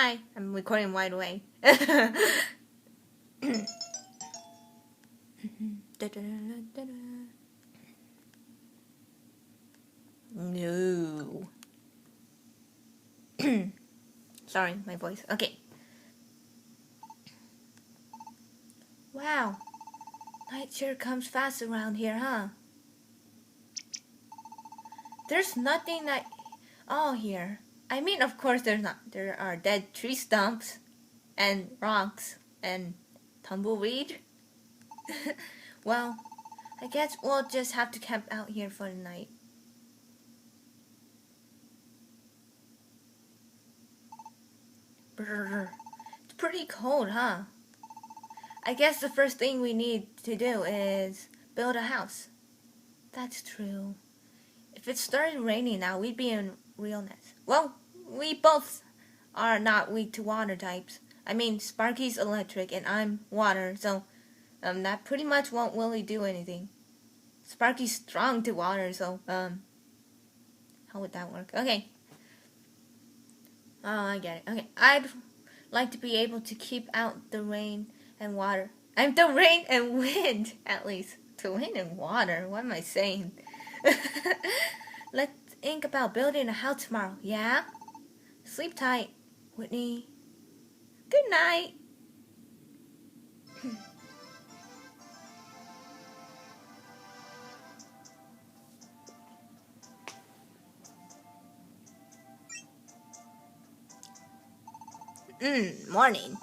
Hi, I'm recording right away. No. Sorry, my voice. Okay. Wow. Night sure comes fast around here, huh? There's nothing that all here. I mean, of course there's not. There are dead tree stumps and rocks and tumbleweed. Well, I guess we'll just have to camp out here for the night. Brr. It's pretty cold, huh? I guess the first thing we need to do is build a house. That's true. If it started raining now, we'd be in real mess. Well, we both are not weak to water types. I mean, Sparky's electric and I'm water, so that pretty much won't really do anything. Sparky's strong to water, so how would that work? Okay. Oh, I get it. Okay, I'd like to be able to keep out the rain and water. The rain and wind, at least. The rain and water, what am I saying? Let's think about building a house tomorrow, yeah? Sleep tight, Whitney. Good night. Morning.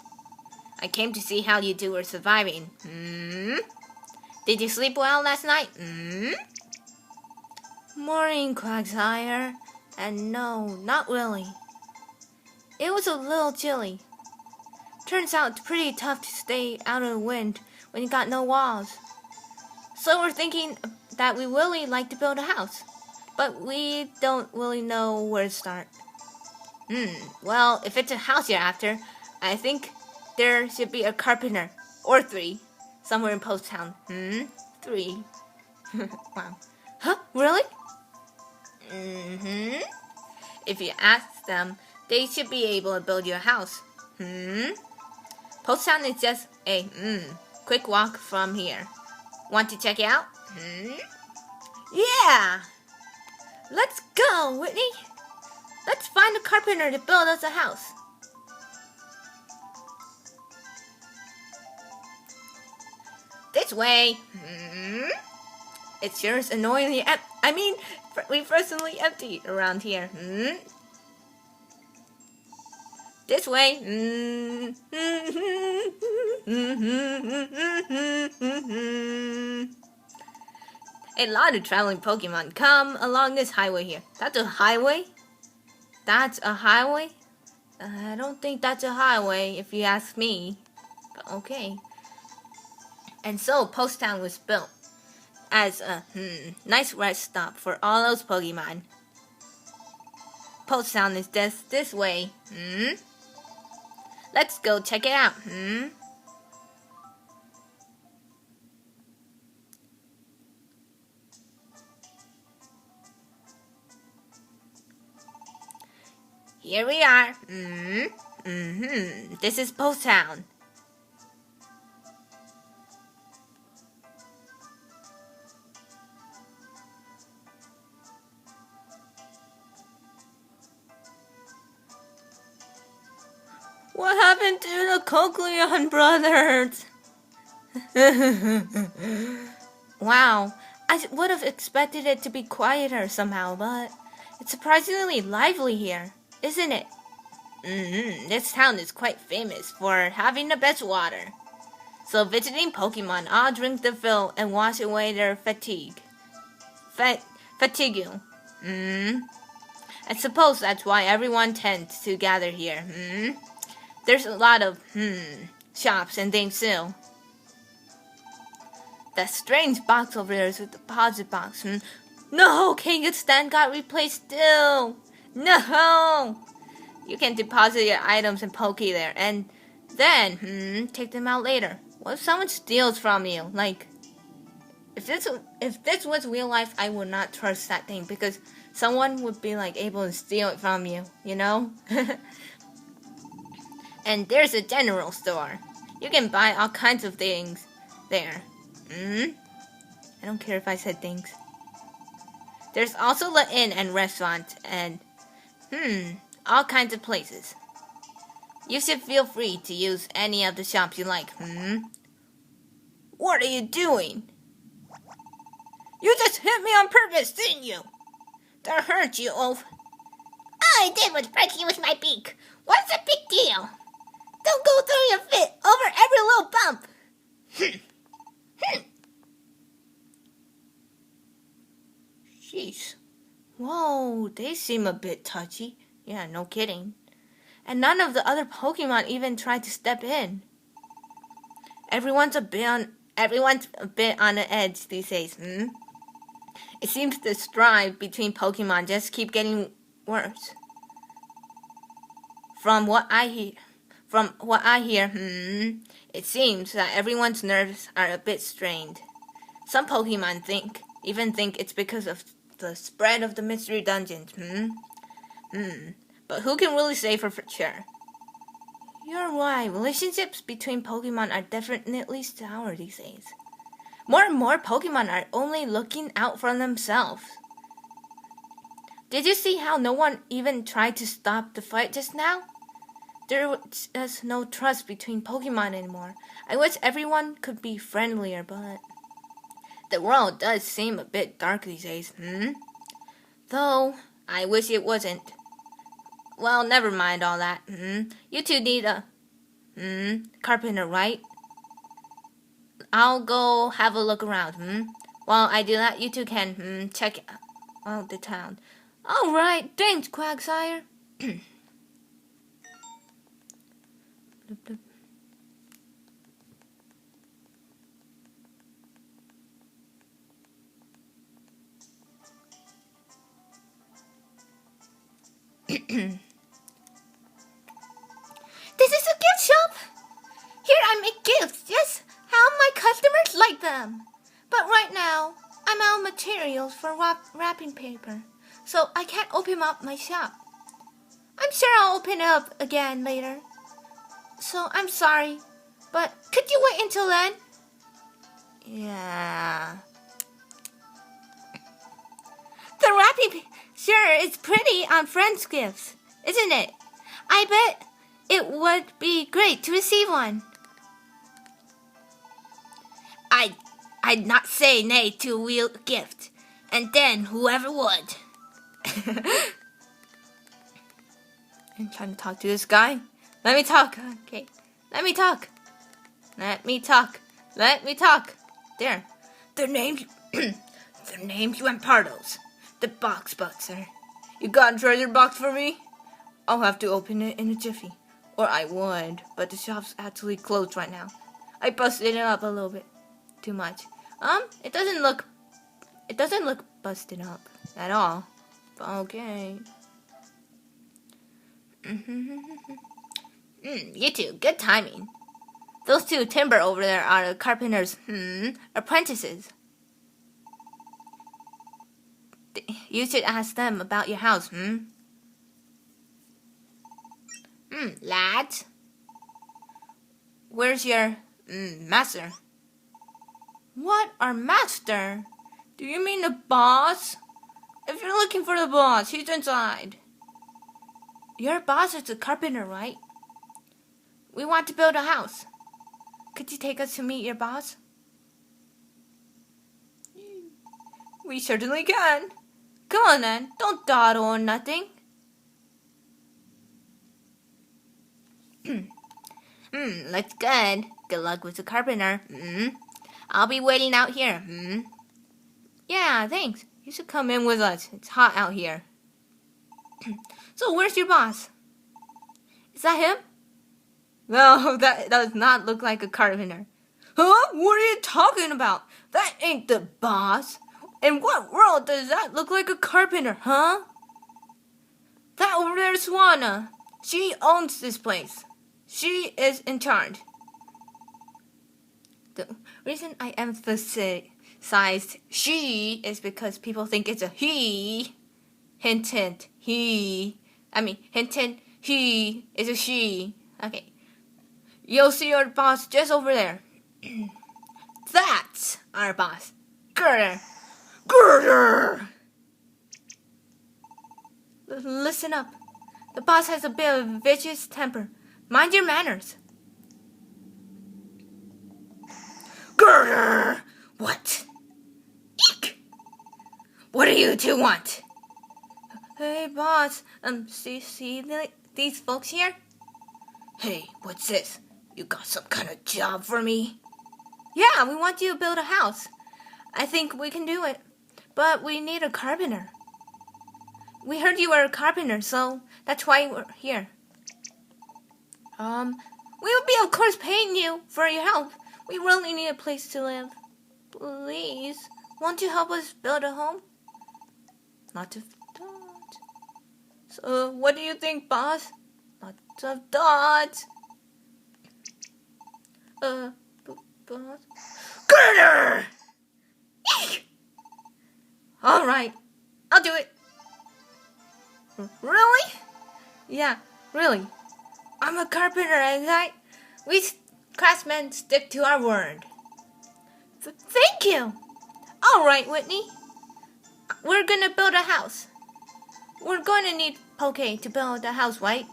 I came to see how you two were surviving. Did you sleep well last night? Morning, Quagsire. And no, not really. It was a little chilly. Turns out it's pretty tough to stay out of the wind when you got no walls. So we're thinking that we really like to build a house, but we don't really know where to start. Well, if it's a house you're after, I think there should be a carpenter, or 3, somewhere in Post Town. 3. Wow. Huh? Really? If you ask them, they should be able to build you a house. Post Town is just a quick walk from here. Want to check it out? Yeah! Let's go, Whitney! Let's find a carpenter to build us a house. This way. It sure is annoyingly refreshingly empty around here. This way. A lot of traveling Pokemon come along this highway here. That's a highway? That's a highway? I don't think that's a highway, if you ask me. But okay. And so, Post Town was built as a nice rest stop for all those Pokemon. Post Town is just this way. Let's go check it out. Here we are. This is Post Town. What happened to the Cochleon brothers? Wow, I would have expected it to be quieter somehow, but it's surprisingly lively here, isn't it? This town is quite famous for having the best water. So visiting Pokemon all drink the fill and wash away their fatigue. Fatigue. I suppose that's why everyone tends to gather here. There's a lot of shops and things too. That strange box over there is a deposit box. No, Kangaskhan stand got replaced too. No, you can deposit your items in Poke there, and then take them out later. What if someone steals from you? Like, if this was real life, I would not trust that thing because someone would be like able to steal it from you. You know. And there's a general store. You can buy all kinds of things there. I don't care if I said things. There's also the inn and restaurant and, all kinds of places. You should feel free to use any of the shops you like. What are you doing? You just hit me on purpose, didn't you? That hurt you, Olaf. All I did was break you with my beak. What's the big deal? Don't go throwing a fit over every little bump. Jeez. Whoa, they seem a bit touchy. Yeah, no kidding. And none of the other Pokemon even tried to step in. Everyone's a bit on the edge these days. It seems the strife between Pokemon just keep getting worse. From what I hear, it seems that everyone's nerves are a bit strained. Some Pokemon think it's because of the spread of the mystery dungeons. But who can really say for sure? You're right. Relationships between Pokemon are definitely sour these days. More and more Pokemon are only looking out for themselves. Did you see how no one even tried to stop the fight just now? There's no trust between Pokemon anymore. I wish everyone could be friendlier, but the world does seem a bit dark these days. Though, I wish it wasn't. Well, never mind all that. You two need a carpenter, right? I'll go have a look around. While I do that, you two can check out the town. All right, thanks, Quagsire. This is a gift shop. Here I make gifts just how my customers like them. But right now, I'm out of materials for wrapping paper, so I can't open up my shop. I'm sure I'll open it up again later. So I'm sorry, but could you wait until then? Yeah. The wrapping sure is pretty on friends' gifts, isn't it? I bet it would be great to receive one. I'd not say nay to a real gift, and then whoever would. I'm trying to talk to this guy. Let me talk. Okay. Let me talk. There. Their names Rampardos. The box sir. You got a treasure box for me? I'll have to open it in a jiffy. Or I would, but the shop's actually closed right now. I busted it up a little bit too much. It doesn't look busted up at all. Okay. You two, good timing. Those two timber over there are the carpenter's apprentices. You should ask them about your house. Lads. Where's your master? What, our master? Do you mean the boss? If you're looking for the boss, he's inside. Your boss is a carpenter, right? We want to build a house. Could you take us to meet your boss? We certainly can. Come on then, don't dawdle or nothing. Looks good. Good luck with the carpenter. I'll be waiting out here. Yeah, thanks. You should come in with us. It's hot out here. So where's your boss? Is that him? No, that does not look like a carpenter. Huh? What are you talking about? That ain't the boss. In what world does that look like a carpenter, huh? That over there's Swana. She owns this place. She is in charge. The reason I emphasized she is because people think it's a he. Hint, hint, he. Hint, hint, he is a she. Okay. You'll see your boss just over there. That's our boss. Girder! Girder! Listen up. The boss has a bit of a vicious temper. Mind your manners. Girder! What? Eek! What do you two want? Hey, boss. See these folks here? Hey, what's this? You got some kind of job for me? Yeah, we want you to build a house. I think we can do it, but we need a carpenter. We heard you were a carpenter, so that's why we're here. We will be, of course, paying you for your help. We really need a place to live. Please, won't you help us build a home? Lots of thoughts. So, what do you think, boss? Lots of thoughts. Boss? Girder! Eek! All right, I'll do it. Really? Yeah, really. I'm a carpenter, and we craftsmen stick to our word. Thank you. All right, Whitney. We're gonna build a house. We're gonna need poke to build a house, right?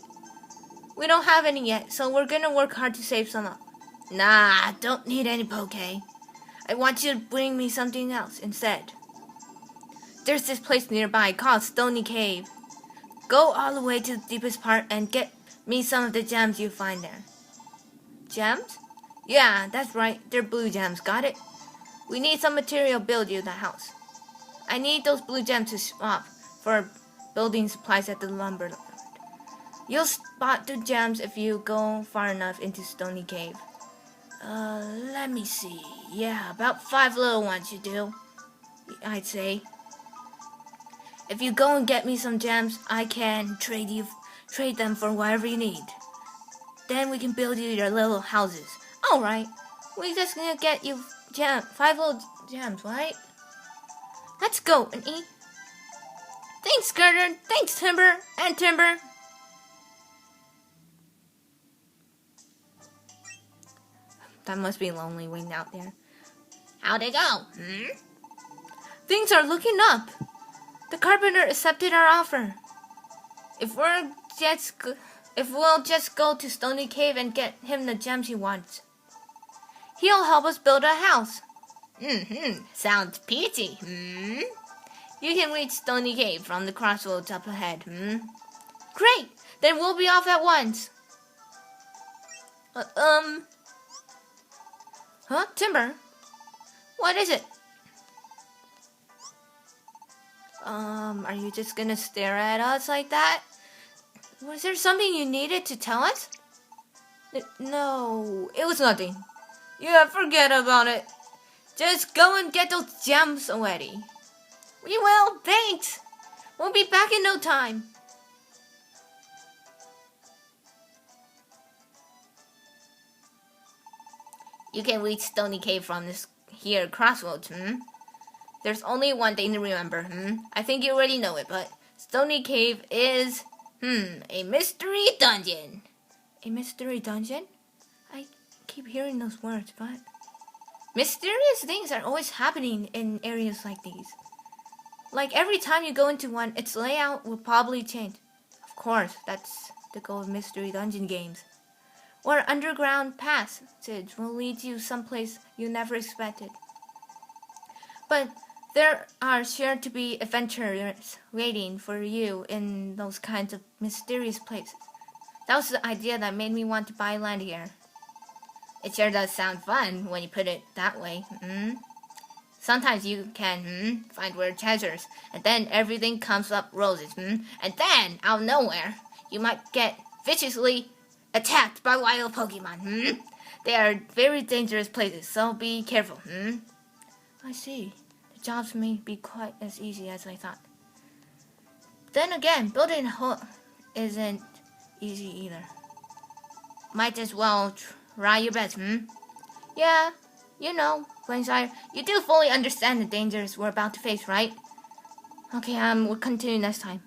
We don't have any yet, so we're gonna work hard to save some up. Nah, don't need any poke. I want you to bring me something else instead. There's this place nearby called Stony Cave. Go all the way to the deepest part and get me some of the gems you find there. Gems? Yeah, that's right. They're blue gems. Got it? We need some material to build you the house. I need those blue gems to swap for building supplies at the lumber yard. You'll spot the gems if you go far enough into Stony Cave. Let me see. Yeah, about 5 little ones you do, I'd say. If you go and get me some gems, I can trade them for whatever you need. Then we can build you your little houses. Alright, we're just gonna get you 5 little gems, right? Let's go and eat. Thanks, Girder. Thanks, Timber and Timber. That must be lonely waiting out there. How'd it go? Things are looking up. The carpenter accepted our offer. If we'll just go to Stony Cave and get him the gems he wants, he'll help us build a house. Sounds peachy. You can reach Stony Cave from the crossroads up ahead. Great. Then we'll be off at once. Huh? Timber? What is it? Are you just gonna stare at us like that? Was there something you needed to tell us? No, it was nothing. Yeah, forget about it. Just go and get those gems already. We will, thanks. We'll be back in no time. You can reach Stony Cave from this here crossroads, There's only one thing to remember, I think you already know it, but Stony Cave is, a mystery dungeon. A mystery dungeon? I keep hearing those words, but mysterious things are always happening in areas like these. Like every time you go into one, its layout will probably change. Of course, that's the goal of mystery dungeon games. Or underground passage will lead you someplace you never expected. But there are sure to be adventurers waiting for you in those kinds of mysterious places. That was the idea that made me want to buy land here. It sure does sound fun when you put it that way. Sometimes you can find weird treasures, and then everything comes up roses. And then, out of nowhere, you might get viciously attacked by wild Pokemon. They are very dangerous places, so be careful. I see. The jobs may be quite as easy as I thought. Then again, building a home isn't easy either. Might as well try your best, Yeah, you know, Plainsire, you do fully understand the dangers we're about to face, right? Okay, we'll continue next time.